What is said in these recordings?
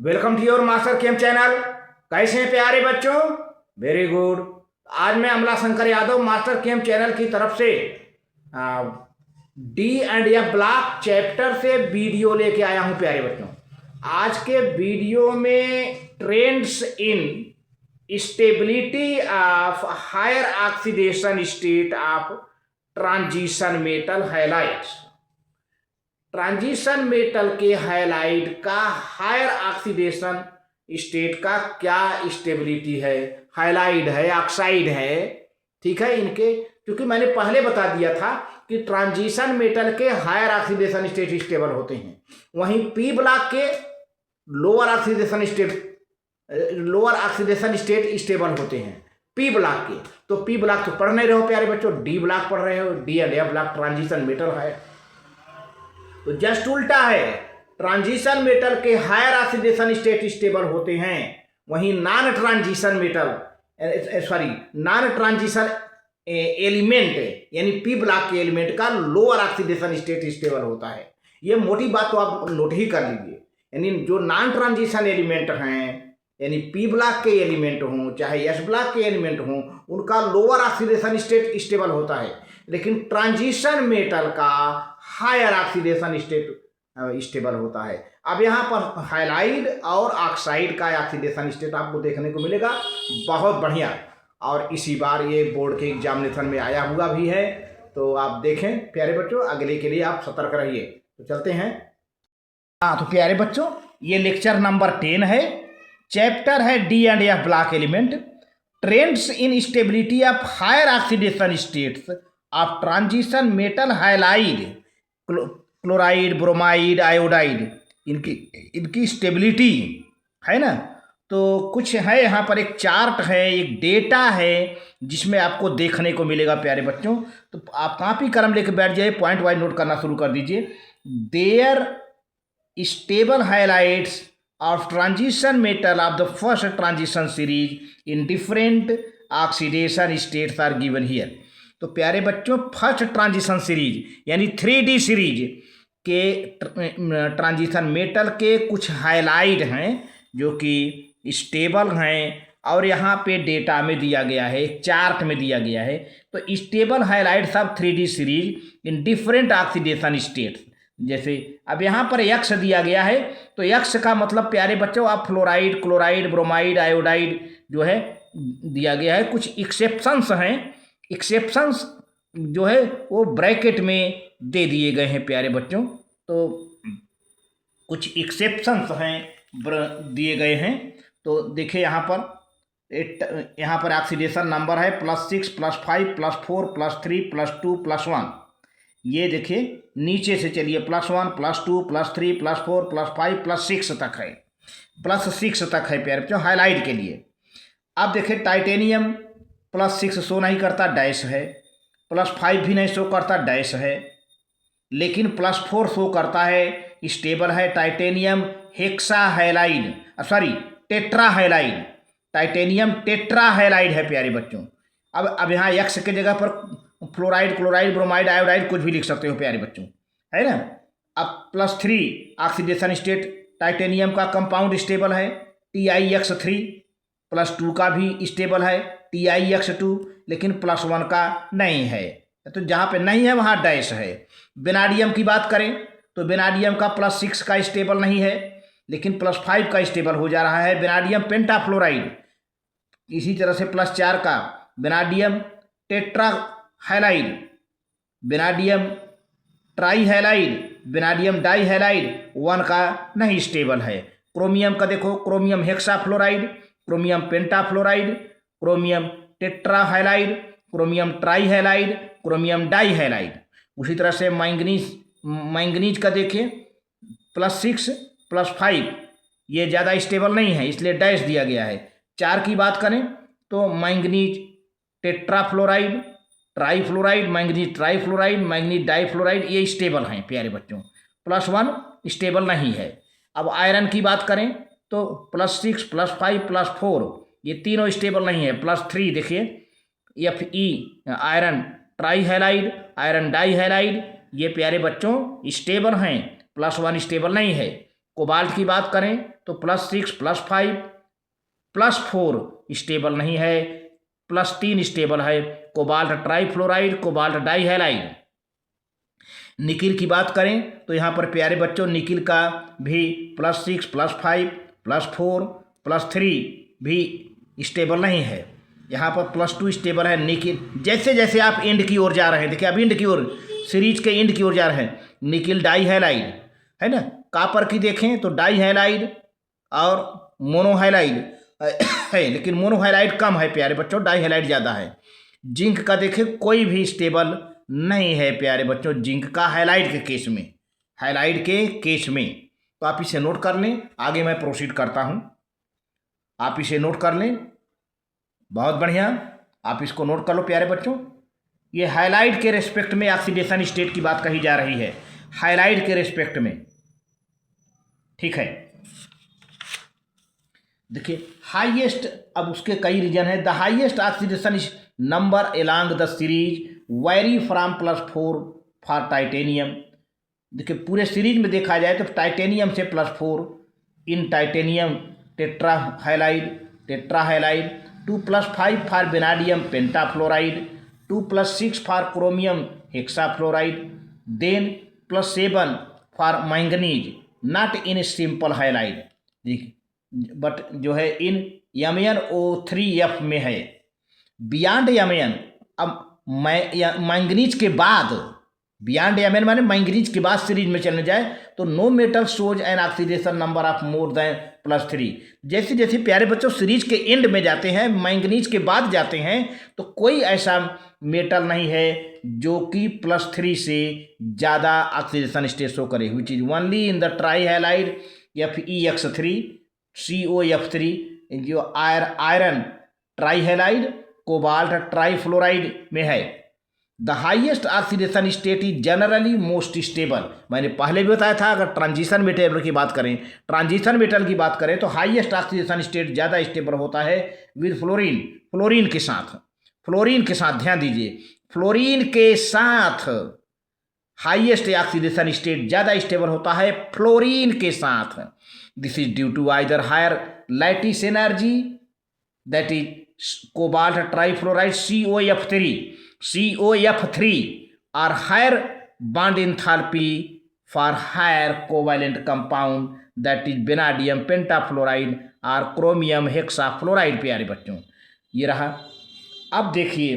Welcome to your master chem channel. कैसे हैं प्यारे बच्चों? Very good. आज मैं Amla Shankar Yadav master chem channel की तरफ से D and F block chapter से वीडियो लेके आया हूं प्यारे बच्चों। आज के वीडियो में trends in stability of higher oxidation state of transition metal halides. Transition metal के हैलाइड का हायर ऑक्सीडेशन स्टेट का क्या स्टेबिलिटी है, हैलाइड है, ऑक्साइड है, ठीक है। इनके क्योंकि मैंने पहले बता दिया था कि ट्रांजिशन मेटल के हायर ऑक्सीडेशन स्टेट स्टेबल होते हैं, वहीं पी ब्लॉक के लोअर ऑक्सीडेशन स्टेट स्टेबल होते हैं पी ब्लॉक के। तो पी ब्लॉक तो पढ़ नहीं रहे हो प्यारे बच्चों, डी ब्लॉक पढ़ रहे हो। D and F block transition metal है, तो जस्ट उल्टा है। ट्रांजिशन मेटल के हायर ऑक्सीडेशन स्टेट स्टेबल होते हैं, वहीं नॉन ट्रांजिशन एलिमेंट यानी पी ब्लॉक के एलिमेंट का लोअर ऑक्सीडेशन स्टेट स्टेबल होता है। ये मोटी बात तो आप नोट ही कर लीजिए। यानी जो नॉन ट्रांजिशन एलिमेंट हैं, यानी पी ब्लॉक के एलिमेंट हों चाहे एस ब्लॉक के एलिमेंट हों, उनका लोअर ऑक्सीडेशन स्टेट स्टेबल होता है, लेकिन ट्रांजिशन मेटल का हायर ऑक्सीडेशन स्टेट स्टेबल होता है। अब यहाँ पर हाइलाइड और ऑक्साइड का ऑक्सीडेशन स्टेट आपको देखने को मिलेगा, बहुत बढ़िया। और इसी बार ये बोर्ड के एग्जामिनेशन में आया हुआ भी है, तो आप देखें प्यारे बच्चों, अगले के लिए आप सतर्क रहिए। तो चलते हैं। हाँ, तो प्यारे बच्चों, ये लेक्चर नंबर 10 है, चैप्टर है D and F block element, trends in stability of higher oxidation states of transition metal halide, chloride, bromide, iodide, इनकी स्टेबिलिटी है ना। तो कुछ है यहाँ पर, एक चार्ट है, एक डेटा है जिसमें आपको देखने को मिलेगा प्यारे बच्चों। तो आप कॉपी कलम लेके बैठ जाइए, पॉइंट वाइज नोट करना शुरू कर दीजिए। Their stable halides of transition metal of the first transition series in different oxidation states are given here. तो प्यारे बच्चों, फर्स्ट ट्रांजिशन सीरीज यानी 3D सीरीज के ट्रांजिशन मेटल के कुछ हाइलाइट हैं जो कि स्टेबल हैं, और यहाँ पे डेटा में दिया गया है, एक चार्ट में दिया गया है। तो stable halides of 3D series in different oxidation states. जैसे अब यहाँ पर एक्स दिया गया है, तो एक्स का मतलब प्यारे बच्चों आप फ्लोराइड, क्लोराइड, ब्रोमाइड, आयोडाइड जो है दिया गया है। कुछ एक्सेप्शंस हैं, एक्सेप्शंस जो है वो ब्रैकेट में दे दिए गए हैं प्यारे बच्चों। तो कुछ एक्सेप्शंस हैं दिए गए हैं। तो देखिए यहाँ पर ऑक्सीडेशन नंबर है +6, +5, +4, +3, +2, +1। ये देखिए नीचे से चलिए +1, +2, +3, +4, +5, +6 तक है, +6 तक है प्यारे बच्चों हाईलाइट के लिए। अब देखिए टाइटेनियम +6 शो नहीं करता, डैश है। +5 भी नहीं शो करता, डैश है। लेकिन +4 शो करता है, स्टेबल है। Titanium hexa halide, tetra halide, titanium tetra halide है प्यारे बच्चों। अब यहाँ एक्स के जगह पर फ्लोराइड, क्लोराइड, ब्रोमाइड, आयोडाइड कुछ भी लिख सकते हो प्यारे बच्चों, है ना। अब +3 ऑक्सीडेशन स्टेट, टाइटेनियम का कंपाउंड स्टेबल है, TiX3। +2 का भी स्टेबल है, TiX2, लेकिन +1 का नहीं है। तो जहाँ पे नहीं है वहाँ डैश है। वेनाडियम की बात करें तो वेनाडियम का +6 का स्टेबल नहीं है, लेकिन +5 का स्टेबल हो जा रहा है। वेनाडियम पेंटाफ्लोराइड, इसी तरह से +4 का vanadium tetra halide, vanadium tri halide, vanadium di halide 1 का नहीं स्टेबल है। क्रोमियम का देखो, chromium hexafluoride, chromium pentafluoride, chromium tetra halide, chromium tri halide, chromium di halide. उसी तरह से मैंगनीज का देखिए +6, +5, ये ज़्यादा स्टेबल नहीं है, इसलिए डैश दिया गया है। 4 की बात करें तो manganese tetrafluoride, trifluoride, manganese trifluoride, manganese difluoride, ये स्टेबल हैं प्यारे बच्चों। +1 स्टेबल नहीं है। अब आयरन की बात करें तो +6, +5, +4 ये तीनों स्टेबल नहीं है। +3 देखिए Fe iron trihalide, iron dihalide, ये प्यारे बच्चों स्टेबल हैं, +1 स्टेबल नहीं है। कोबाल्ट की बात करें तो +6 +5 +4 स्टेबल नहीं है, +3 स्टेबल है, कोबाल्ट ट्राईफ्लोराइड, कोबाल्ट डाईहैलाइड। निकिल की बात करें तो यहाँ पर प्यारे बच्चों निकिल का भी +6 +5 +4 +3 भी स्टेबल नहीं है, यहाँ पर +2 स्टेबल है। निकिल जैसे जैसे आप एंड की ओर जा रहे हैं, देखिए अब एंड की ओर, सीरीज के एंड की ओर जा रहे हैं, निकिल डाईहैलाइड है ना। कापर की देखें तो डाईहैलाइड और मोनोहैलाइड है, लेकिन मोनोहैलाइड कम है प्यारे बच्चों, डाईहैलाइड ज़्यादा है। जिंक का देखें कोई भी स्टेबल नहीं है प्यारे बच्चों, जिंक का हैलाइड के केस में, हैलाइड के केस में। तो आप इसे नोट कर लें, आगे मैं प्रोसीड करता हूं, आप इसे नोट कर लें, बहुत बढ़िया, आप इसको नोट कर लो प्यारे बच्चों। ये हैलाइड के रेस्पेक्ट में ऑक्सीडेशन स्टेट की बात कही जा रही है, हैलाइड के रेस्पेक्ट में, ठीक है। देखिए हाईएस्ट, अब उसके कई रीजन है। The highest oxidation number along the series very from +4 for titanium. देखिए पूरे सीरीज में देखा जाए तो टाइटेनियम से +4 in titanium tetrahalide, 2 +5 for vanadium pentafluoride, 2 +6 for chromium hexafluoride, then +7 for manganese, not in simple halide, but जो है इन MnO3F में है। बियॉन्ड Mn, अब मैंगनीज के बाद, बियॉन्ड Mn माने मैंगनीज के बाद सीरीज में चलने जाए तो no metal shows an oxidation number of more than +3। जैसे जैसे प्यारे बच्चों सीरीज के एंड में जाते हैं, मैंगनीज के बाद जाते हैं, तो कोई ऐसा मेटल नहीं है जो कि +3 से ज़्यादा ऑक्सीडेशन स्टेट शो करे, which is only in the trihalide FeX3 COF3, जो आयरन ट्राईहैलाइड कोबाल्ट ट्राईफ्लोराइड में है। The highest oxidation state is generally most stable. मैंने पहले भी बताया था, अगर ट्रांजिशन मेटल की बात करें, ट्रांजिशन मेटल की बात करें तो हाईएस्ट ऑक्सीडेशन स्टेट ज़्यादा स्टेबल होता है विद फ्लोरीन, फ्लोरीन के साथ, फ्लोरीन के साथ, ध्यान दीजिए, फ्लोरीन के साथ हाईएस्ट ऑक्सीडेशन स्टेट ज़्यादा स्टेबल होता है फ्लोरीन के साथ। This is due to either higher lattice energy, that is cobalt trifluoride COF3 और higher bond enthalpy for higher covalent compound, that is vanadium pentafluoride और क्रोमियम हेक्साफ्लोराइड। प्यारे बच्चों ये रहा। अब देखिए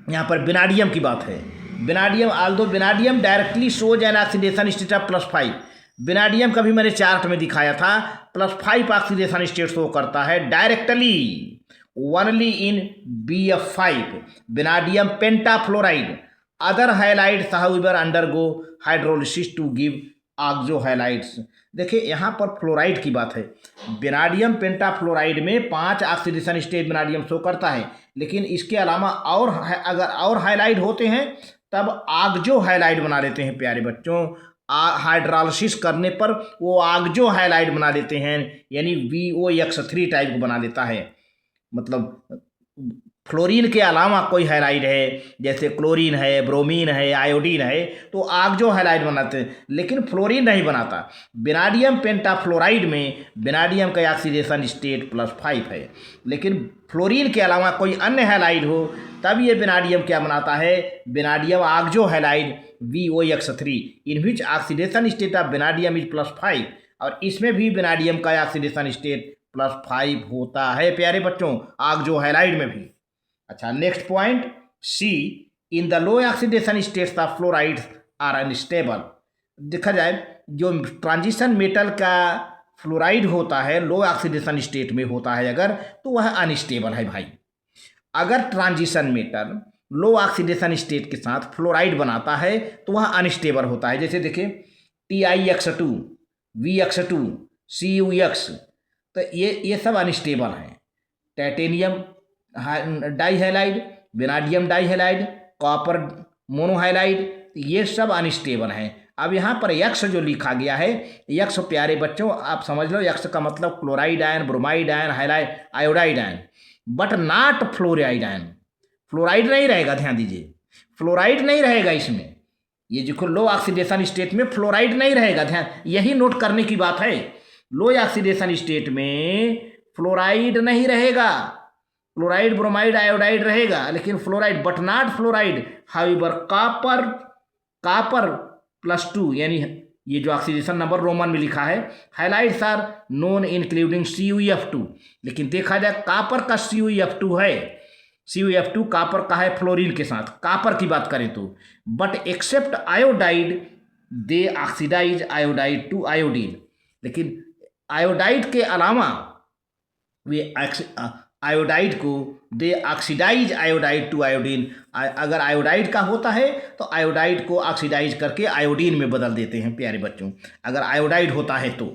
यहाँ पर वेनाडियम की बात है। Vanadium, Aldous vanadium directly shows an oxidation state of +5, vanadium का भी मैंने चार्ट में दिखाया था, +5 ऑक्सीडेशन स्टेट शो करता है directly only in BF5 vanadium pentafluoride. Other halides however undergo hydrolysis to give oxohalides. देखिए यहाँ पर फ्लोराइड की बात है, वेनाडियम पेंटाफ्लोराइड में 5 ऑक्सीडेशन स्टेट वेनाडियम शो करता है, लेकिन इसके अलावा और अगर और हाइलाइट होते हैं तब ऑक्सो हाइलाइट बना लेते हैं प्यारे बच्चों। हाइड्रोलिसिस करने पर वो ऑक्सो हाइलाइट बना देते हैं, यानी VOX3 टाइप को बना देता है। मतलब फ्लोरीन के अलावा कोई हैलाइड है, जैसे क्लोरीन है, ब्रोमीन है, आयोडीन है, तो ऑक्सो हैलाइड बनाते हैं, लेकिन फ्लोरीन नहीं बनाता। वेनाडियम पेंटाफ्लोराइड में वेनाडियम का ऑक्सीडेशन स्टेट +5 है, लेकिन फ्लोरीन के अलावा कोई अन्य हैलाइड हो तब ये वेनाडियम क्या बनाता है, vanadium oxo halide VOX3, in which oxidation state of vanadium is +5, और इसमें भी वेनाडियम का ऑक्सीडेशन स्टेट +5 होता है प्यारे बच्चों, ऑक्सो हैलाइड में भी। अच्छा, next point C, in the low oxidation states of fluorides are unstable. देखा जाए जो ट्रांजिशन मेटल का फ्लोराइड होता है लो ऑक्सीडेशन स्टेट में होता है अगर, तो वह अनस्टेबल है भाई। अगर ट्रांजिशन मेटल लो ऑक्सीडेशन स्टेट के साथ फ्लोराइड बनाता है तो वह अनस्टेबल होता है। जैसे देखिए TiX2, VX2, CuX, तो ये सब अनस्टेबल हैं। टाइटेनियम डाईहैलाइड, वेनाडियम डाईहैलाइड, कॉपर मोनोहैलाइड, ये सब अनस्टेबल हैं। अब यहाँ पर यक्स जो लिखा गया है, यक्स प्यारे बच्चों आप समझ लो, यक्स का मतलब chloride ion, bromide ion, halide, iodide ion, but not fluoride ion. Fluoride नहीं रहेगा, ध्यान दीजिए, फ्लोराइड नहीं रहेगा इसमें, ये जो लो ऑक्सीडेशन स्टेट में फ्लोराइड नहीं रहेगा, ध्यान यही नोट करने की बात है। लो ऑक्सीडेशन स्टेट में फ्लोराइड नहीं रहेगा, क्लोराइड ब्रोमाइड आयोडाइड रहेगा, लेकिन fluoride but not fluoride. However copper +2 यानी ये जो ऑक्सीडेशन नंबर रोमन में लिखा है, highlights are known including CuF2। लेकिन देखा जाए कापर का CuF2 है, CuF2 कापर का है फ्लोरीन के साथ, कापर की बात करें तो। But except iodide they oxidize iodide to iodine. लेकिन आयोडाइड के अलावा वे आयोडाइड को they oxidize iodide to iodine. अगर आयोडाइड का होता है तो आयोडाइड को ऑक्सीडाइज करके आयोडीन में बदल देते हैं प्यारे बच्चों, अगर आयोडाइड होता है तो,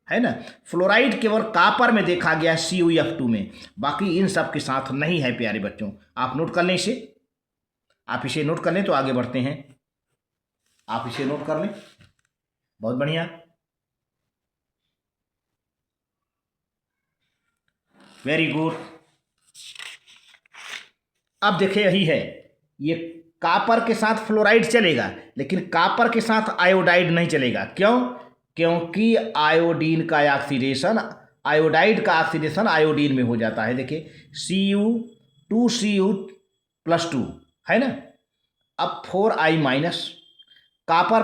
है ना। फ्लोराइड केवल कापर में देखा गया है, CuF2 में, बाकी इन सब के साथ नहीं है प्यारे बच्चों। आप नोट कर लें इसे, आप इसे नोट कर लें तो आगे बढ़ते हैं। आप इसे नोट कर लें, बहुत बढ़िया, वेरी गुड। अब देखिए यही है, ये कापर के साथ फ्लोराइड चलेगा, लेकिन कापर के साथ आयोडाइड नहीं चलेगा। क्यों? क्योंकि आयोडीन का ऑक्सीडेशन, आयोडाइड का ऑक्सीडेशन आयोडीन में हो जाता है। देखिए Cu2Cu+2 है ना। अब 4I- कापर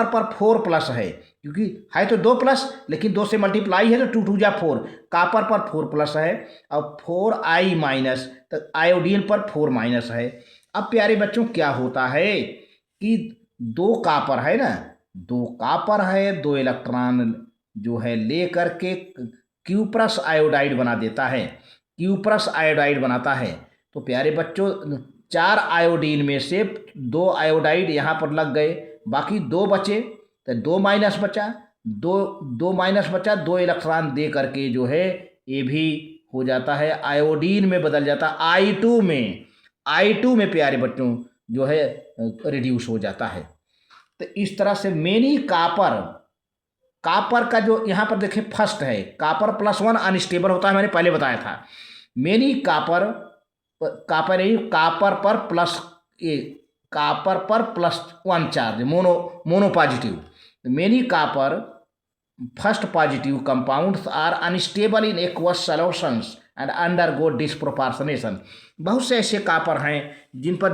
पर 4+ है, क्योंकि है तो 2+, लेकिन 2 से मल्टीप्लाई है तो 2 2 जा 4, कापर पर 4+ है। अब 4I- तो आयोडीन पर 4- है। अब प्यारे बच्चों क्या होता है कि 2 कापर है ना, 2 कापर है, 2 इलेक्ट्रॉन जो है ले करके Q+ आयोडाइड बना देता है, Q+ आयोडाइड बनाता है। तो प्यारे बच्चों 4 आयोडीन में से 2 आयोडाइड यहाँ पर लग गए, बाकी 2 बचे, तो 2- बचा, 2 बचा, 2 इलेक्ट्रॉन दे करके जो है ये भी हो जाता है आयोडीन में बदल जाता है, I2 में प्यारे बच्चों जो है रिड्यूस हो जाता है। तो इस तरह से मेनी कापर का जो यहाँ पर देखिए फर्स्ट है, कापर +1 अनस्टेबल होता है, मैंने पहले बताया था। मेनी कापर पर +1 charge, mono positive. Many copper first positive compounds are unstable in aqueous solutions and undergo disproportionation. बहुत से ऐसे कापर हैं जिन पर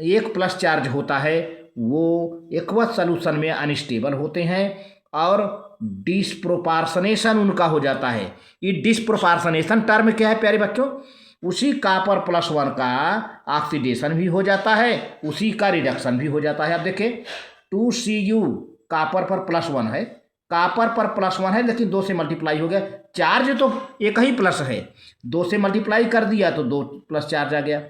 1+ चार्ज होता है, वो एक्वस सॉल्यूशन में अनस्टेबल होते हैं और डिस्प्रोपोर्शनेशन उनका हो जाता है। ये डिस्प्रोपोर्शनेशन टर्म क्या है प्यारे बच्चों? उसी कापर +1 का ऑक्सीडेशन भी हो जाता है, उसी का रिडक्शन भी हो जाता है। अब देखें 2Cu कापर पर +1 है, कापर पर +1 है, लेकिन 2 से मल्टीप्लाई हो गया, चार्ज तो एक ही प्लस है, 2 से मल्टीप्लाई कर दिया तो 2+ चार्ज आ गया।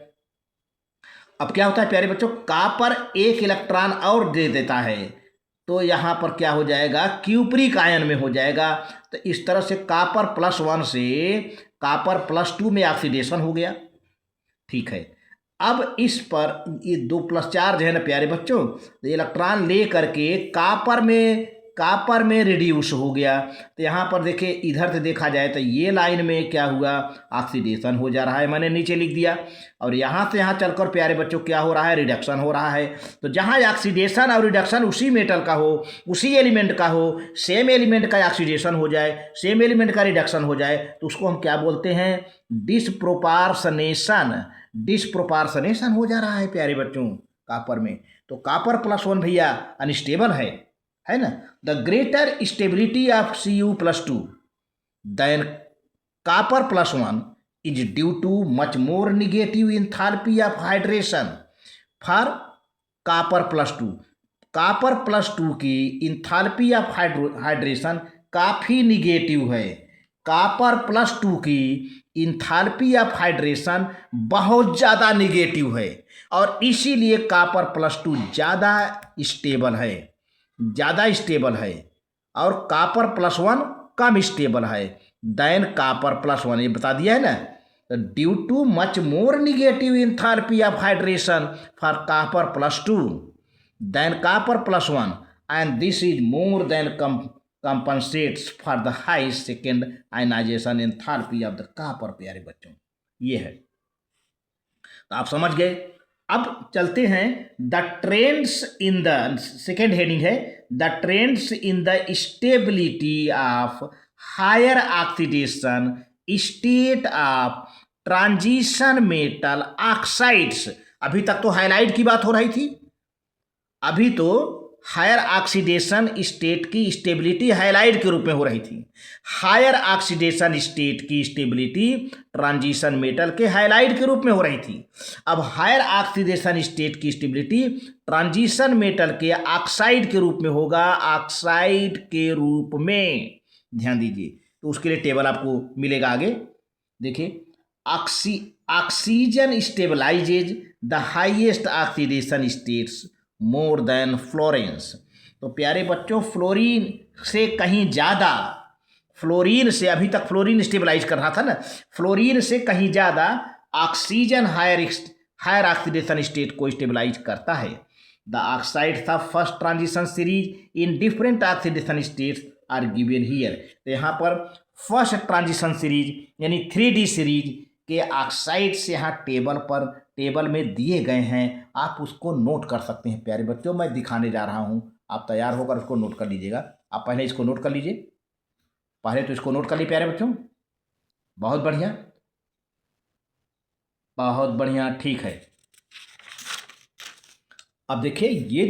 अब क्या होता है प्यारे बच्चों, कापर 1 इलेक्ट्रॉन और दे देता है, तो यहाँ पर क्या हो जाएगा, क्यूप्रिक आयन में हो जाएगा। तो इस तरह से कापर +1 से कापर +2 में ऑक्सीडेशन हो गया, ठीक है। अब इस पर ये 2+ चार्ज है ना प्यारे बच्चों, तो इलेक्ट्रॉन ले करके कापर में रिड्यूस हो गया। तो यहाँ पर देखिए इधर से देखा जाए तो ये लाइन में क्या हुआ, ऑक्सीडेशन हो जा रहा है, मैंने नीचे लिख दिया। और यहाँ से यहाँ चलकर प्यारे बच्चों क्या हो रहा है, रिडक्शन हो रहा है। तो जहाँ ऑक्सीडेशन और रिडक्शन उसी मेटल का हो, उसी एलिमेंट का हो, सेम एलिमेंट का ऑक्सीडेशन हो जाए, सेम एलिमेंट का रिडक्शन हो जाए, तो उसको हम क्या बोलते हैं, डिस्प्रोपोर्शनेशन हो जा रहा है प्यारे बच्चों कापर में। तो कापर +1 भैया अनस्टेबल है ना। The greater stability of Cu+2 than copper +1 is due to much more negative enthalpy of hydration for copper +2। Copper +2 की इंथैल्पी ऑफ हाइड्रेशन काफ़ी निगेटिव है, कापर +2 की इंथैल्पी ऑफ हाइड्रेशन बहुत ज़्यादा निगेटिव है, और इसीलिए कापर +2 ज़्यादा स्टेबल है और कापर +1 कम स्टेबल है देन कापर +1, ये बता दिया है ना। Due to much more negative enthalpy of hydration for copper +2 than copper +1 and this is more than compensates for the high second ionization enthalpy of the copper। प्यारे बच्चों ये है, तो आप समझ गए। अब चलते हैं the trends in the, second heading है the trends in the stability of higher oxidation state of transition metal oxides. अभी तक तो हाइलाइट की बात हो रही थी, अभी तो हायर ऑक्सीडेशन स्टेट की स्टेबिलिटी हाइलाइट के रूप में हो रही थी। हायर ऑक्सीडेशन स्टेट की स्टेबिलिटी ट्रांजिशन मेटल के हाइलाइट के रूप में हो रही थी। अब हायर ऑक्सीडेशन स्टेट की स्टेबिलिटी ट्रांजिशन मेटल के ऑक्साइड के रूप में होगा, ऑक्साइड के रूप में, ध्यान दीजिए। तो उसके लिए टेबल आपको मिलेगा आगे, देखिए। Oxygen stabilises the highest oxidation states more than fluorines. तो प्यारे बच्चों, फ्लोरीन से कहीं ज़्यादा, फ्लोरीन से, अभी तक फ्लोरीन स्टेबलाइज कर रहा था ना, फ्लोरीन से कहीं ज़्यादा ऑक्सीजन हायर ऑक्सीडेशन स्टेट को स्टेबलाइज करता है। The oxides of first transition series in different oxidation states are given here. तो यहाँ पर फर्स्ट ट्रांजिशन सीरीज यानी 3D सीरीज के ऑक्साइड्स यहाँ टेबल में दिए गए हैं, आप उसको नोट कर सकते हैं। प्यारे बच्चों, मैं दिखाने जा रहा हूँ, आप तैयार होकर उसको नोट कर लीजिएगा। आप पहले इसको नोट कर लीजिए, पहले तो इसको नोट कर लीजिए प्यारे बच्चों। बहुत बढ़िया, बहुत बढ़िया, ठीक है। अब देखिए ये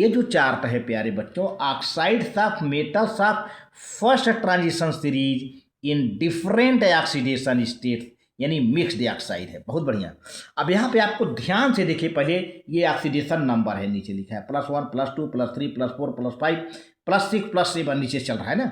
जो चार्ट है प्यारे बच्चों, oxides of metals of first transition series in different oxidation state यानी मिक्स्ड ऑक्साइड है। बहुत बढ़िया। अब यहाँ पे आपको ध्यान से देखिए, पहले ये ऑक्सीडेशन नंबर है, नीचे लिखा है +1 +2 +3 +4 +5 +6 +7 नीचे चल रहा है ना।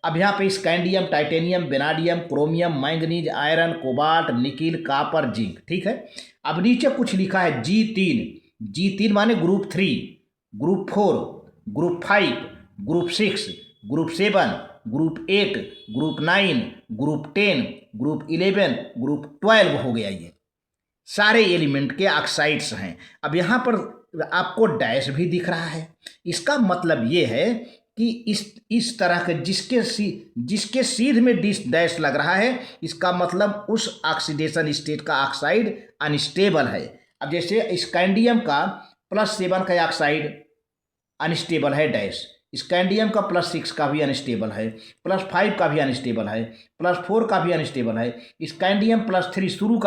अब यहाँ पे scandium, titanium, vanadium, chromium, manganese, iron, cobalt, nickel, copper, zinc, ठीक है। अब नीचे कुछ लिखा है G3 माने group 3, group 4, group 5, group 6, group 7, group 8, group 9, group 10, group 11, group 12 हो गया। ये सारे एलिमेंट के ऑक्साइड्स हैं। अब यहाँ पर आपको डैश भी दिख रहा है, इसका मतलब ये है कि इस तरह के जिसके सीध में डैश लग रहा है, इसका मतलब उस ऑक्सीडेशन स्टेट का ऑक्साइड अनस्टेबल है। अब जैसे स्कैंडियम का +7 का ऑक्साइड अनस्टेबल है डैश, स्कैंडियम का +6 का भी अनस्टेबल है, +5 का भी अनस्टेबल है, +4 का भी अनस्टेबल है। स्कैंडियम +3 शुरू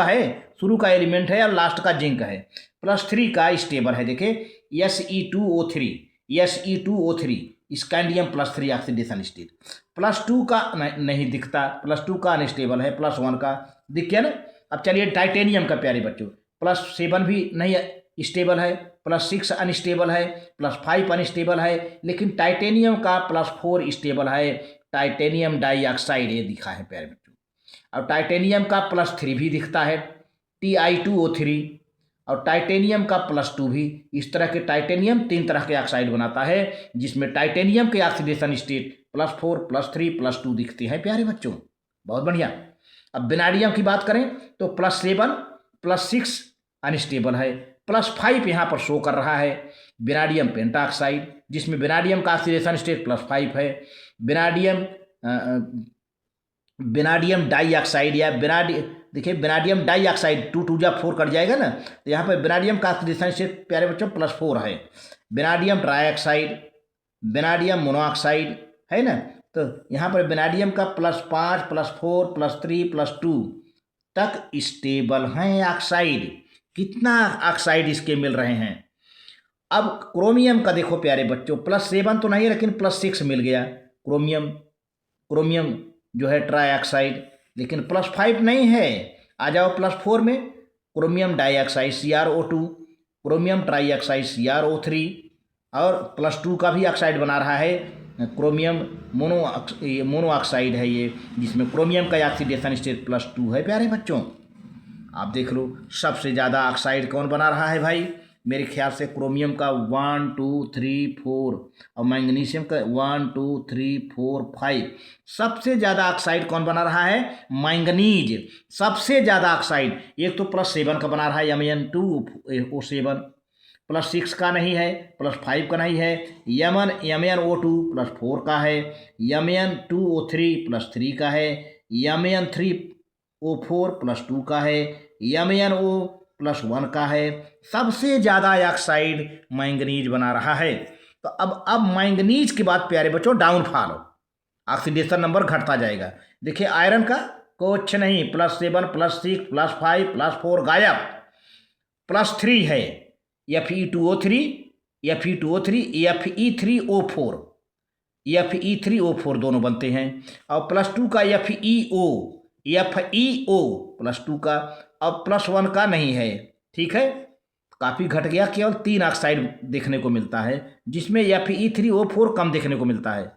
का एलिमेंट है और लास्ट का जिंक है, +3 का स्टेबल है। देखिए Se2O3 स्कैंडियम +3 ऑक्सीडेशन स्टेट, +2 का नहीं दिखता, +2 का अनस्टेबल है, +1 का दिख गया ना। अब चलिए टाइटेनियम का प्यारे बच्चों, +7 भी नहीं स्टेबल है, +6 अनस्टेबल है, +5 अनस्टेबल है, लेकिन टाइटेनियम का +4 स्टेबल है, टाइटेनियम डाइऑक्साइड ये दिखा है प्यारे बच्चों। अब टाइटेनियम का +3 भी दिखता है, Ti2O3, और टाइटेनियम का +2 भी। इस तरह के टाइटेनियम 3 तरह के ऑक्साइड बनाता है, जिसमें टाइटेनियम के ऑक्सीडेशन स्टेट +4 +3 +2 दिखते हैं प्यारे बच्चों। बहुत बढ़िया। अब वेनाडियम की बात करें तो +7 +6 अनस्टेबल है, +5 यहाँ पर शो कर रहा है। वेनाडियम पेंटाऑक्साइड, जिसमें वेनाडियम का ऑक्सीडेशन स्टेट +5 है। वेनाडियम डाइऑक्साइड या देखिए वेनाडियम डाइऑक्साइड 2 2 जा 4 कट जाएगा ना, तो यहाँ पर वेनाडियम का ऑक्सीडेशन स्टेट प्यारे बच्चों +4 है। वेनाडियम ट्राइऑक्साइड, वेनाडियम मोनोऑक्साइड है ना, तो यहाँ पर वेनाडियम का +5 +4 +3 +2 तक स्टेबल हैं ऑक्साइड। कितना ऑक्साइड इसके मिल रहे हैं। अब क्रोमियम का देखो प्यारे बच्चों, +7 तो नहीं है लेकिन +6 मिल गया। क्रोमियम जो है ट्राइऑक्साइड, लेकिन +5 नहीं है। आ जाओ +4 में, chromium dioxide CrO2, chromium trioxide CrO3, और +2 का भी ऑक्साइड बना रहा है क्रोमियम मोनोऑक्साइड है ये, जिसमें क्रोमियम का ऑक्सीडेशन स्टेट +2 है प्यारे बच्चों। आप देख लो सबसे ज़्यादा ऑक्साइड कौन बना रहा है भाई, मेरे ख्याल से क्रोमियम का 1 2 3 4 और मैग्नीशियम का 1 2 3 4 5। सबसे ज़्यादा ऑक्साइड कौन बना रहा है, मैंगनीज सबसे ज़्यादा ऑक्साइड। एक तो +7 का बना रहा है Mn2O7, +6 का नहीं है, +5 का नहीं है। MnO2 +4 का है, Mn2O3 +3 का है, Mn3O4 +2 का है, MnO +1 का है। सबसे ज़्यादा ऑक्साइड मैंगनीज बना रहा है। तो अब मैंगनीज के बाद प्यारे बच्चों डाउनफॉल, ऑक्सीडेशन नंबर घटता जाएगा। देखिए आयरन का कुछ नहीं, +7 +6 +5 +4 गायब, +3 है Fe2O3 Fe2O3 Fe3O4 Fe3O4 दोनों बनते हैं। और +2 का FeO +2 का, अब +1 का नहीं है। ठीक है, काफ़ी घट गया, केवल 3 ऑक्साइड देखने को मिलता है, जिसमें Fe3O4 कम देखने को मिलता है।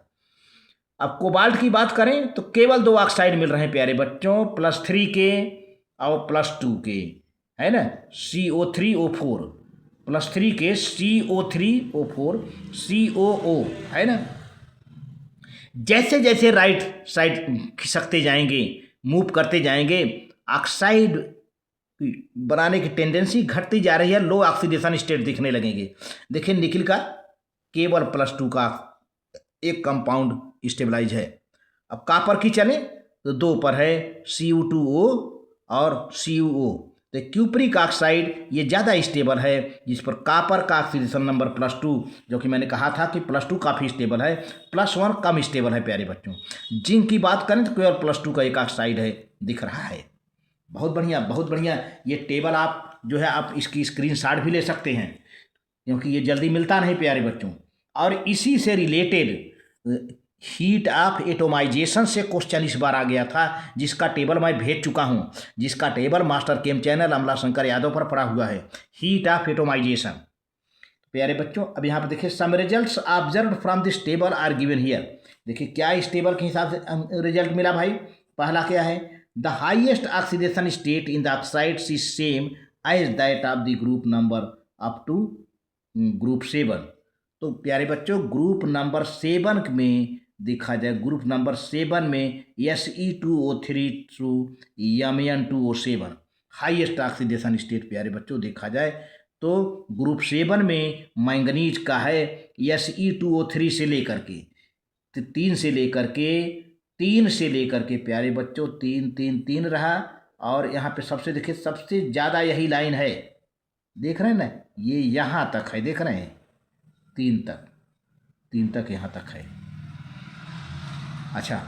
अब कोबाल्ट की बात करें तो केवल 2 ऑक्साइड मिल रहे हैं प्यारे बच्चों, +3 के और +2 के, है ना, CO3O4, +3 के CO3O4 COO, है ना। जैसे जैसे राइट साइड खिसकते जाएंगे, मूव करते जाएंगे, ऑक्साइड बनाने की टेंडेंसी घटती जा रही है, लो ऑक्सीडेशन स्टेट दिखने लगेंगे। देखिए निकिल का केवल +2 का एक कंपाउंड स्टेबलाइज है। अब कापर की चले तो 2 पर है Cu2O और CuO। तो क्यूप्रिक ऑक्साइड ये ज़्यादा स्टेबल है, जिस पर कापर का ऑक्सीडेशन नंबर +2, जो कि मैंने कहा था कि +2 काफ़ी स्टेबल है, +1 कम स्टेबल है प्यारे बच्चों। जिंक की बात करें तो केवल +2 का एक ऑक्साइड है दिख रहा है। बहुत बढ़िया, बहुत बढ़िया। ये टेबल आप जो है आप इसकी स्क्रीनशॉट भी ले सकते हैं, क्योंकि ये जल्दी मिलता नहीं प्यारे बच्चों। और इसी से रिलेटेड हीट ऑफ एटोमाइजेशन से क्वेश्चन इस बार आ गया था, जिसका टेबल मैं भेज चुका हूँ, जिसका टेबल मास्टर केम चैनल अमला शंकर यादव पर पड़ा हुआ है, हीट ऑफ एटोमाइजेशन। प्यारे बच्चों अब यहाँ पर देखिए, some results observed from this table are given here. देखिए क्या इस टेबल के हिसाब से रिजल्ट मिला भाई। पहला क्या है, the highest oxidation state in the oxides is same as that of the group number up to group 7। तो प्यारे बच्चों ग्रुप नंबर 7 में देखा जाए, ग्रुप नंबर 7 में Se2O3 to Mn2O7 highest oxidation state प्यारे बच्चों देखा जाए तो ग्रुप 7 में मैंगनीज का है Se2O3 से लेकर के 3 से लेकर के प्यारे बच्चों 3 रहा। और यहाँ पे सबसे देखिए सबसे ज़्यादा यही लाइन है, देख रहे हैं ना, ये यहाँ तक है, देख रहे हैं 3 तक यहाँ तक है। अच्छा,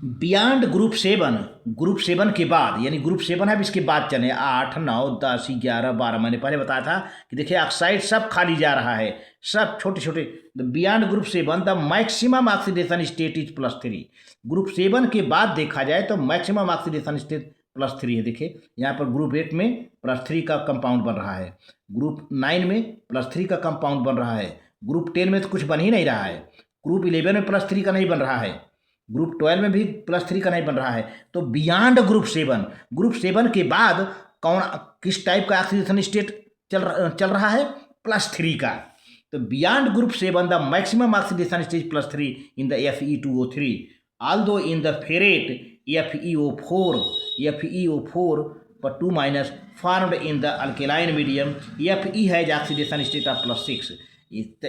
बियॉन्ड ग्रुप 7 के बाद, यानी ग्रुप 7 है, अब इसके बाद चले 8 9 10 11 12। मैंने पहले बताया था कि देखिए ऑक्साइड सब खाली जा रहा है, सब छोटे छोटे। Beyond group 7 the maximum oxidation state is +3। Group 7 के बाद देखा जाए तो मैक्सिमम ऑक्सीडेशन स्टेट +3 है। देखिए यहाँ पर ग्रुप 8 में +3 का कंपाउंड बन रहा है, ग्रुप 9 में +3 का कंपाउंड बन रहा है, ग्रुप 10 में तो कुछ बन ही नहीं रहा है, ग्रुप 11 में +3 का नहीं बन रहा है, ग्रुप 12 में भी +3 का नहीं बन रहा है। तो बियॉन्ड ग्रुप 7 के बाद किस टाइप का ऑक्सीडेशन स्टेट चल रहा है, +3 का। तो beyond group 7 the maximum oxidation stage +3 in the Fe2O3, although in the ferrate FeO4 पर 2- formed in the alkaline medium, Fe has oxidation state of +6।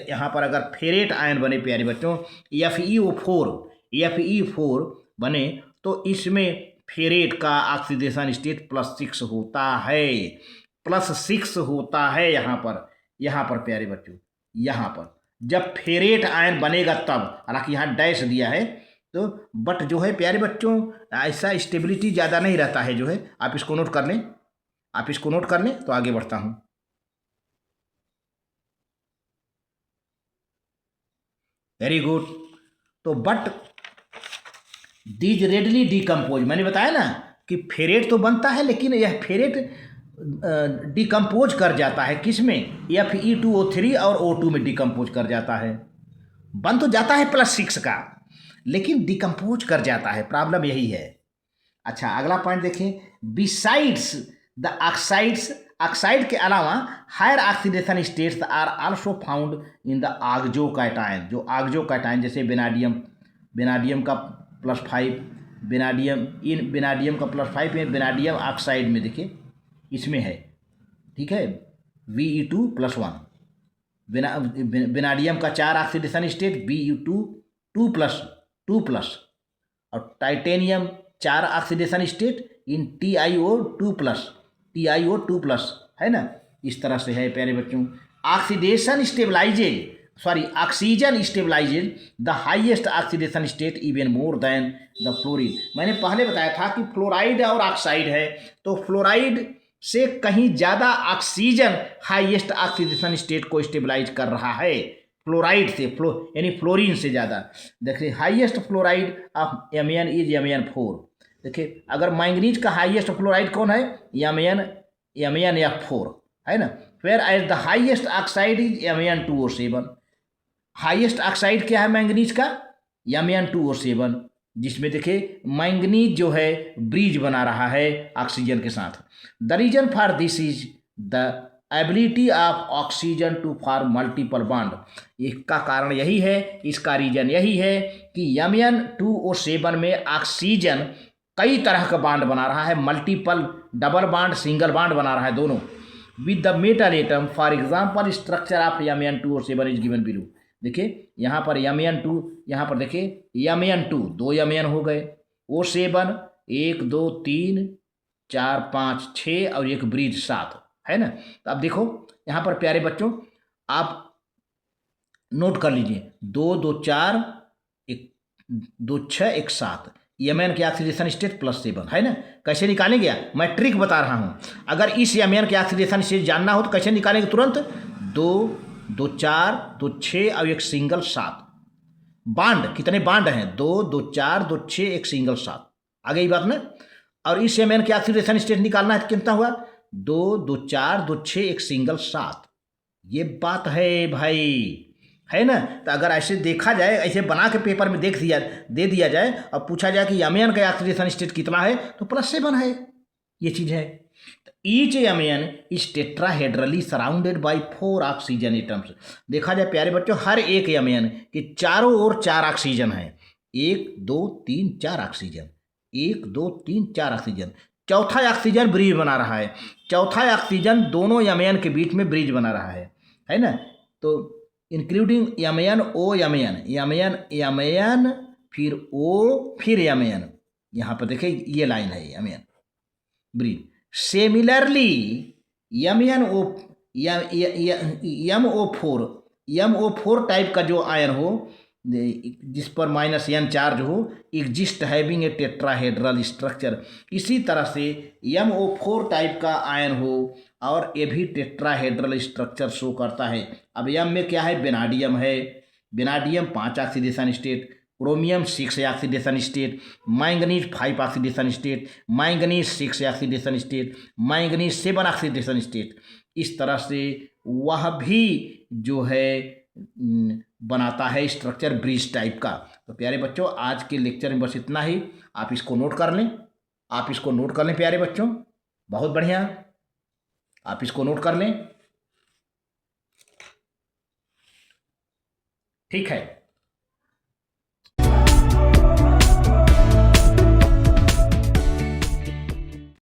यहाँ पर अगर फेरेट आयन बने प्यारे बच्चों, Fe4 बने तो इसमें फेरेट का ऑक्सीडेशन स्टेट +6 होता है, +6 होता है यहाँ पर प्यारे बच्चों। यहाँ पर जब फेरेट आयन बनेगा तब, हालांकि यहाँ डैश दिया है तो, बट जो है प्यारे बच्चों ऐसा स्टेबिलिटी ज़्यादा नहीं रहता है जो है। आप इसको नोट कर लें, तो आगे बढ़ता हूँ। Very good. तो बट दीज रेडली डिकम्पोज, मैंने बताया ना कि फेरेट तो बनता है, लेकिन यह फेरेट डिकम्पोज कर जाता है किसमें, Fe2O3 और O2 में डिकम्पोज कर जाता है। बन तो जाता है +6 का, लेकिन डिकम्पोज कर जाता है, प्रॉब्लम यही है। अच्छा अगला पॉइंट देखें, बिसाइड्स द ऑक्साइड के अलावा higher oxidation states are also found in the oxocation. जो ऑक्सोकैटायन जैसे बेनाडियम का +5, बेनाडियम का +5 में बेनाडियम ऑक्साइड में देखिए इसमें है, ठीक है, Be2+1। बेनाडियम का 4 ऑक्सीडेशन स्टेट, Be2 2+, और टाइटेनियम 4 ऑक्सीडेशन स्टेट इन TiO2+, TiO2+, है ना। इस तरह से है प्यारे बच्चों। Oxidation stabilises the highest oxidation state even more than the fluorine. मैंने पहले बताया था कि फ्लोराइड और ऑक्साइड है, तो फ्लोराइड से कहीं ज़्यादा ऑक्सीजन हाईएस्ट ऑक्सीडेशन स्टेट को स्टेबलाइज कर रहा है फ्लोराइड से, यानी फ्लोरीन से ज़्यादा। देखिए highest fluoride of Mn is Mn4। देखिए अगर मैंगनीज का हाईएस्ट फ्लोराइड कौन है, MnF4, है ना। फिर as the highest oxide is Mn2O7। Highest oxide क्या है मैंगनीज का, Mn2O7, जिसमें देखिए मैंगनीज जो है ब्रिज बना रहा है ऑक्सीजन के साथ। The reason for this is the ability of oxygen to form multiple bond. इसका कारण यही है, इसका रीजन यही है कि Mn2O7 में ऑक्सीजन कई तरह का बॉन्ड बना रहा है, multiple, double bond, single bond बना रहा है दोनों, with the metal atom. For example structure of Mn2O7 is given below. देखिए यहाँ पर Mn2, यहाँ पर देखिए Mn2, 2 Mn हो गए, O7 1 2 3 4 5 6 और एक ब्रिज 7, है ना। तो अब देखो यहाँ पर प्यारे बच्चों आप नोट कर लीजिए, 2 2 4 1 2 6 1 7, Mn के ऑक्सीडेशन स्टेट +7, है ना। कैसे निकालेंगे, मैं ट्रिक बता रहा हूँ। अगर इस Mn के ऑक्सीडेशन स्टेट जानना हो तो कैसे निकालेंगे, तुरंत 2 2 4 2 6 और एक सिंगल 7। बांड कितने बांड हैं, 2 2 4 2 6 एक सिंगल 7, आ गई बात ना। और इस Mn के ऑक्सीडेशन स्टेट निकालना है तो कितना हुआ, 2 2 4 2 6 एक सिंगल 7। ये बात है भाई, है ना। तो अगर ऐसे देखा जाए, ऐसे बना के पेपर में दे दिया जाए और पूछा जाए कि Mn का ऑक्सीडेशन स्टेट कितना है, तो +7 है, ये चीज़ है। Each Mn is tetrahedrally surrounded by 4 oxygen atoms. देखा जाए प्यारे बच्चों, हर एक Mn के चारों ओर 4 ऑक्सीजन है, 1 2 3 4 ऑक्सीजन, 1 2 3 4 ऑक्सीजन। चौथा ऑक्सीजन ब्रिज बना रहा है, चौथा ऑक्सीजन दोनों Mn के बीच में ब्रिज बना रहा है ना। तो इंक्लूडिंग Mn O Mn फिर O फिर Mn, यहाँ पर देखिए ये लाइन है Mn bridge. Similarly MO4 type का जो आयन हो, जिस पर -n चार्ज हो, exist having a tetrahedral structure. इसी तरह से MO4 टाइप का आयन हो और ये भी टेट्राहेड्रल स्ट्रक्चर शो करता है। अब M में क्या है, बेनाडियम है, बेनाडियम 5 oxidation state, chromium 6 oxidation state, manganese 5 oxidation state, manganese 6 oxidation state, manganese 7 oxidation state. इस तरह से वह भी जो है बनाता है स्ट्रक्चर ब्रिज टाइप का। तो प्यारे बच्चों आज के लेक्चर में बस इतना ही, आप इसको नोट कर लें, आप इसको नोट कर लें प्यारे बच्चों, बहुत बढ़िया, आप इसको नोट कर लें, ठीक है।